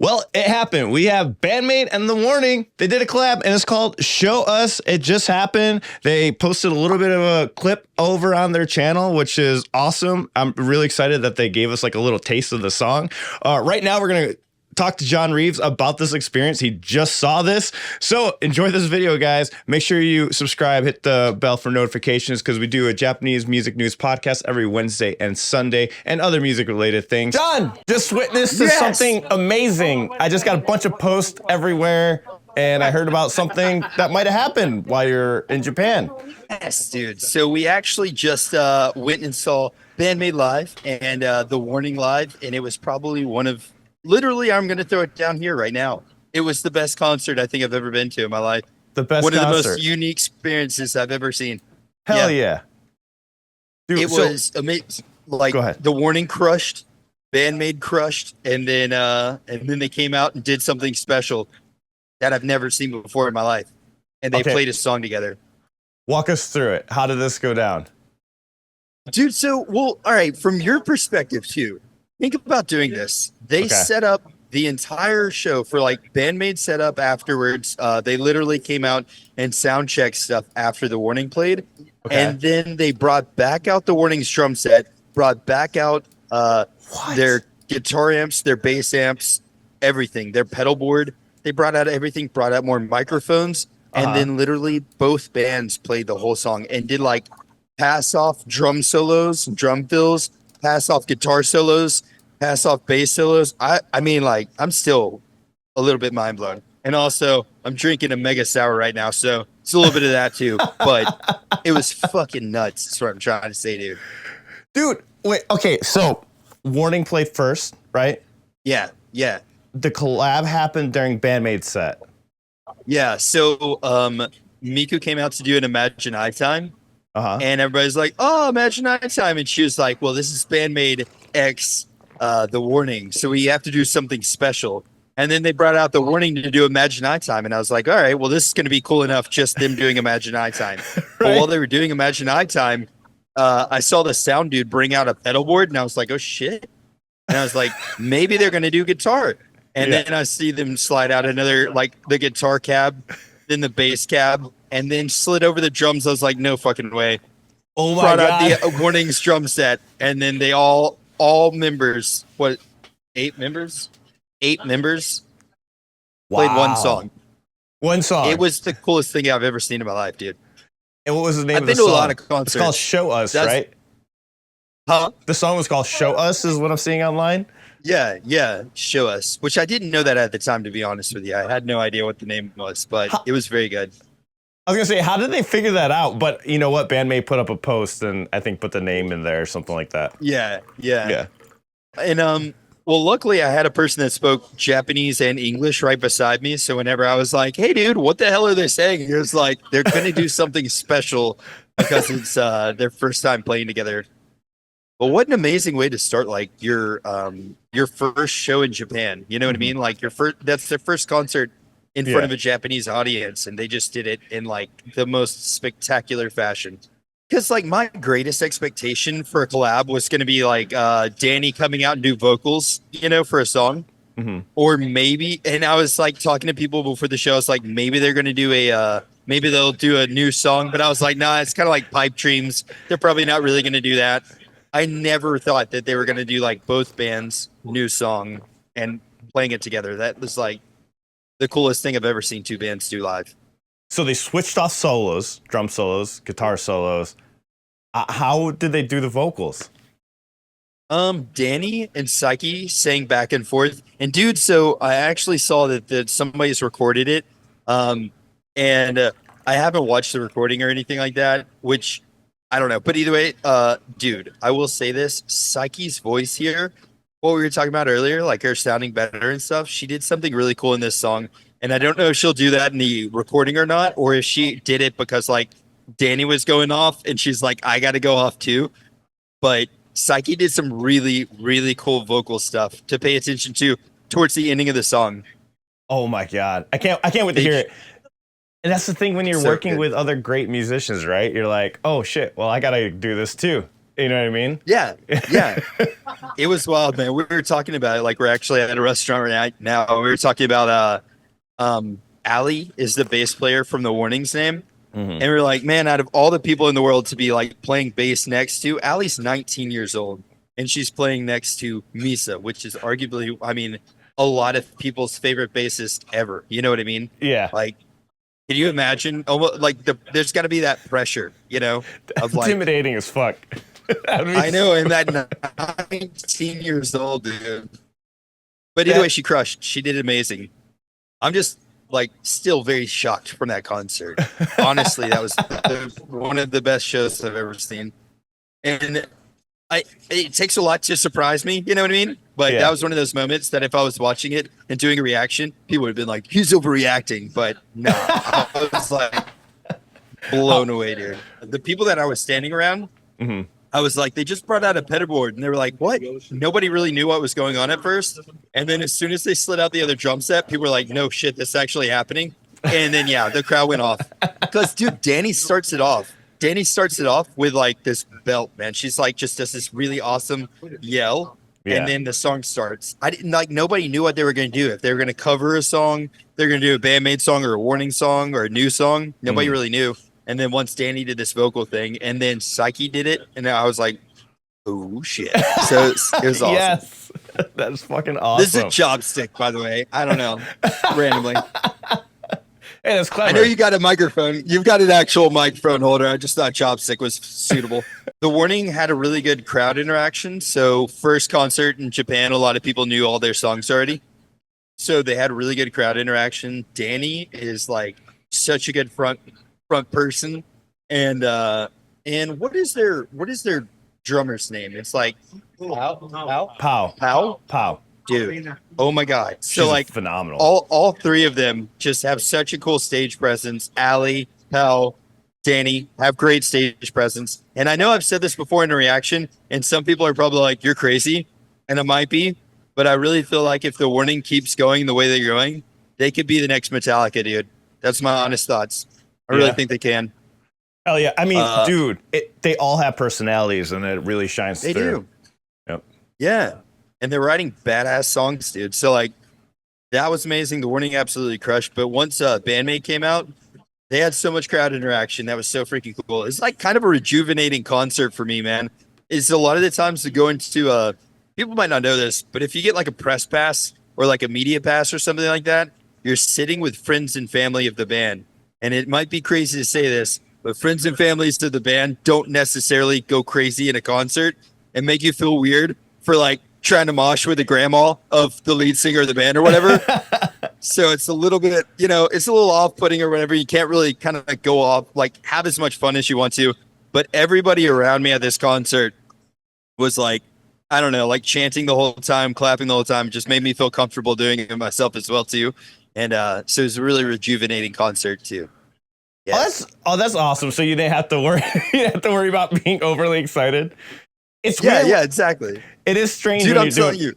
Well, it happened. We have Bandmate and The Warning. They did a collab, and it's called Show Us. It just happened. They posted a little bit of a clip over on their channel, which is awesome. I'm really excited that they gave us like a little taste of the song. Right now, we're going to talk to John Reeves about this experience. He just saw this. So enjoy this video, guys. Make sure you subscribe, hit the bell for notifications, because we do a Japanese music news podcast every Wednesday and Sunday and other music related things. John, just witnessed something amazing. I just got a bunch of posts everywhere, and I heard about something that might have happened while you're in Japan. Yes, dude. So we actually just went and saw Bandmate live and The Warning live, and it was probably one of, literally, I'm going to throw it down here right now. It was the best concert I think I've ever been to in my life. The best One concert. of the most unique experiences I've ever seen. Hell yeah. Dude, it was amazing. Like, go ahead. The Warning crushed, Bandmate crushed, and then they came out and did something special that I've never seen before in my life. And they played a song together. Walk us through it. How did this go down? Dude, so, well, all right, from your perspective, too, think about doing this. They set up the entire show for like Bandmate set up afterwards. They literally came out and sound checked stuff after The Warning played. And then they brought back out The Warning's drum set, brought back out their guitar amps, their bass amps, everything, their pedal board. They brought out everything, brought out more microphones. And then literally both bands played the whole song and did like pass off drum solos, drum fills, pass off guitar solos, pass off bass solos. I mean, like, I'm still a little bit mind blown. And also, I'm drinking a mega sour right now, so it's a little bit of that too. But it was fucking nuts. That's what I'm trying to say, dude. Dude, wait, okay, so Warning played first, right? Yeah, yeah. The collab happened during Bandmate's set. Yeah, so Miku came out to do an Imagine I Time. And everybody's like, oh, Imagine I Time. And she was like, well, this is Bandmate X, The Warning. So we have to do something special. And then they brought out The Warning to do Imagine I Time. And I was like, all right, well, this is going to be cool enough, just them doing Imagine I Time. But while they were doing Imagine I Time, I saw the sound dude bring out a pedal board. And I was like, oh, shit. And I was like, maybe they're going to do guitar. And then I see them slide out another, like, the guitar cab, then the bass cab, and then slid over the drums. I was like, no fucking way. Oh my God. God. Brought out the Warning's drum set, and then they all members, what, 8 members? 8 members played one song. One song. It was the coolest thing I've ever seen in my life, dude. And what was the name of the I've song? been to a lot of concerts. It's called Show Us, right? Huh? The song was called Show Us, is what I'm seeing online. Yeah, yeah, Show Us, which I didn't know that at the time, to be honest with you. I had no idea what the name was, but it was very good. I was going to say, how did they figure that out? But you know what? Bandmate put up a post and I think put the name in there or something like that. Yeah. And, well, luckily I had a person that spoke Japanese and English right beside me. So whenever I was like, hey, dude, what the hell are they saying? It was like, they're going to do something special because it's their first time playing together. But what an amazing way to start, like, your first show in Japan. You know what I mean? Like, that's their first concert in front of a Japanese audience, and they just did it in, like, the most spectacular fashion. Because, like, my greatest expectation for a collab was going to be, like, Danny coming out and do vocals, you know, for a song. Or maybe, and I was, like, talking to people before the show, I was like, maybe they're going to do maybe they'll do a new song. But I was like, nah, it's kind of like Pipe Dreams. They're probably not really going to do that. I never thought that they were going to do, like, both bands' new song and playing it together. That was, like, the coolest thing I've ever seen 2 bands do live. So they switched off solos, drum solos, guitar solos. How did they do the vocals? Danny and Psyche sang back and forth. And, dude, so I actually saw that somebody's recorded it. And I haven't watched the recording or anything like that, which I don't know. But either way, dude, I will say this. Psyche's voice here, what we were talking about earlier, like her sounding better and stuff, she did something really cool in this song. And I don't know if she'll do that in the recording or not, or if she did it because, like, Danny was going off and she's like, I got to go off too. But Psyche did some really, really cool vocal stuff to pay attention to towards the ending of the song. Oh my God. I can't wait to hear it. And that's the thing when you're working with other great musicians, right? You're like, oh shit, well, I gotta do this too. You know what I mean? Yeah, yeah. It was wild, man. We were talking about it. Like we're actually at a restaurant right now. We were talking about Ali is the bass player from The Warning's name. And we are like, man, out of all the people in the world to be like playing bass next to, Ali's 19 years old. And she's playing next to Misa, which is arguably, I mean, a lot of people's favorite bassist ever. You know what I mean? Yeah. Like, can you imagine? Almost like there's got to be that pressure, you know, of like Intimidating as fuck. I know, and that 19 years old, dude. But either way, she crushed. She did amazing. I'm just like still very shocked from that concert. Honestly, that was one of the best shows I've ever seen. And it takes a lot to surprise me, you know what I mean? But that was one of those moments that if I was watching it and doing a reaction, people would have been like, he's overreacting. But no, I was like blown away, dude. The people that I was standing around, I was like, they just brought out a pedalboard and they were like, what? Nobody really knew what was going on at first. And then as soon as they slid out the other drum set, people were like, no shit, this is actually happening. And then, yeah, the crowd went off. Because, dude, Danny starts it off with like this belt, man. She's like, just does this really awesome yell. Yeah. And then the song starts. I didn't like, nobody knew what they were going to do. If they were going to cover a song, they're going to do a BandMaid song or a Warning song or a new song. Nobody really knew. And then once Danny did this vocal thing and then Psyche did it. And I was like, oh shit. So it was awesome. Yes. That's fucking awesome. This is a chopstick, by the way. I don't know. Randomly. Hey, that's clever. I know you got a microphone. You've got an actual microphone holder. I just thought chopstick was suitable. The Warning had a really good crowd interaction. So first concert in Japan, a lot of people knew all their songs already. So they had a really good crowd interaction. Danny is like such a good front person. And what is their drummer's name? It's like Pow. Dude, oh my god. So She's like phenomenal. All three of them just have such a cool stage presence. Ali, Pal, Danny have great stage presence. And I know I've said this before in a reaction, and some people are probably like, you're crazy. And it might be, but I really feel like if the Warning keeps going the way they're going, they could be the next Metallica, dude. That's my honest thoughts. I really think they can. Hell yeah. I mean, dude, they all have personalities and it really shines through. They do. Yep. Yeah. And they're writing badass songs, dude. So like that was amazing. The Warning absolutely crushed. But once BandMaid came out, they had so much crowd interaction. That was so freaking cool. It's like kind of a rejuvenating concert for me, man. It's a lot of the times to go into people might not know this, but if you get like a press pass or like a media pass or something like that, you're sitting with friends and family of the band. And it might be crazy to say this, but friends and families of the band don't necessarily go crazy in a concert and make you feel weird for like trying to mosh with the grandma of the lead singer of the band or whatever. So it's a little bit, you know, it's a little off-putting or whatever. You can't really kind of like go off, like have as much fun as you want to. But everybody around me at this concert was like, I don't know, like chanting the whole time, clapping the whole time. Just made me feel comfortable doing it myself as well too. And so it was a really rejuvenating concert too. Yeah. That's awesome. So you didn't have to worry. You didn't have to worry about being overly excited. It's weird. Yeah, exactly. It is strange. Dude, when I'm telling you.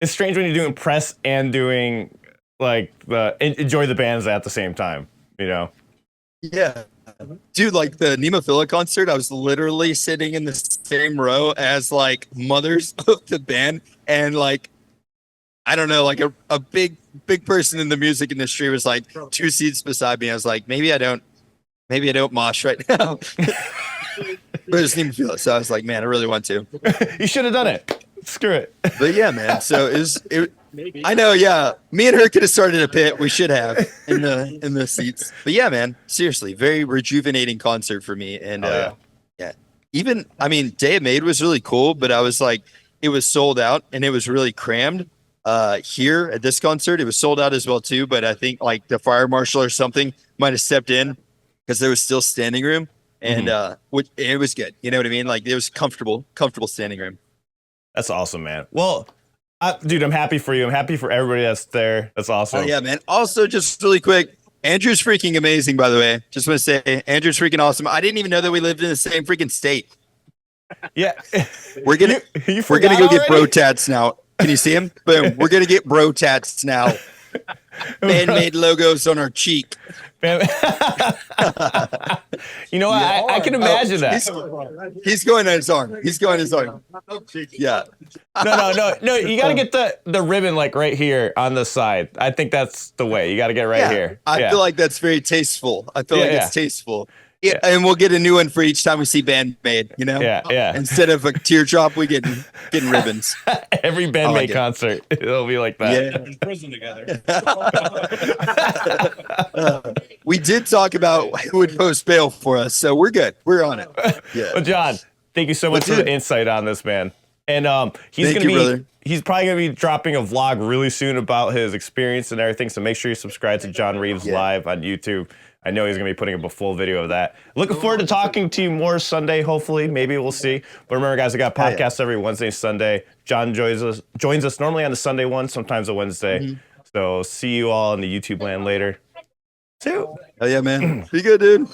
It's strange when you're doing press and doing like enjoy the bands at the same time. You know. Yeah, dude. Like the Nemophila concert, I was literally sitting in the same row as like mothers of the band, and like I don't know, like a big person in the music industry was like 2 seats beside me. I was like, maybe I don't mosh right now. But it's Nemophila, so I was like, man, I really want to. You should have done it. Screw it. But yeah, man. So I know, yeah. Me and her could have started a pit. We should have in the seats. But yeah, man. Seriously, very rejuvenating concert for me. And yeah. Even Day of MAID was really cool, but I was like, it was sold out and it was really crammed. Here at this concert, it was sold out as well too. But I think like the fire marshal or something might have stepped in because there was still standing room. And it was good. You know what I mean? Like it was comfortable standing room. That's awesome, man. Well, dude, I'm happy for you. I'm happy for everybody that's there. That's awesome. Oh, yeah, man. Also, just really quick, Andrew's freaking amazing, by the way. Just want to say, Andrew's freaking awesome. I didn't even know that we lived in the same freaking state. Yeah. We're gonna go get bro tats now. Can you see him? Boom. We're gonna get bro tats now. BandMaid logos on our cheek. You know, I can imagine that. He's going on his arm. He's going his arm. Yeah. No. You got to get the ribbon like right here on the side. I think that's the way. You got to get right here. I feel like that's very tasteful. I feel like it's tasteful. Yeah. And we'll get a new one for each time we see Bandmate, you know? Yeah. Instead of a teardrop, we getting ribbons. Every Bandmate concert, it'll be like that. Yeah. In prison together. We did talk about who would post bail for us, so we're good. We're on it. Yeah. Well, John, thank you so much for the insight on this, man. And he's probably gonna be dropping a vlog really soon about his experience and everything. So make sure you subscribe to John Reeves Live on YouTube. I know he's gonna be putting up a full video of that. Looking forward to talking to you more Sunday, hopefully. Maybe we'll see. But remember, guys, I got podcasts every Wednesday and Sunday. John joins us normally on the Sunday one, sometimes a Wednesday. So see you all in the YouTube land later. Oh yeah, man. Be good, dude.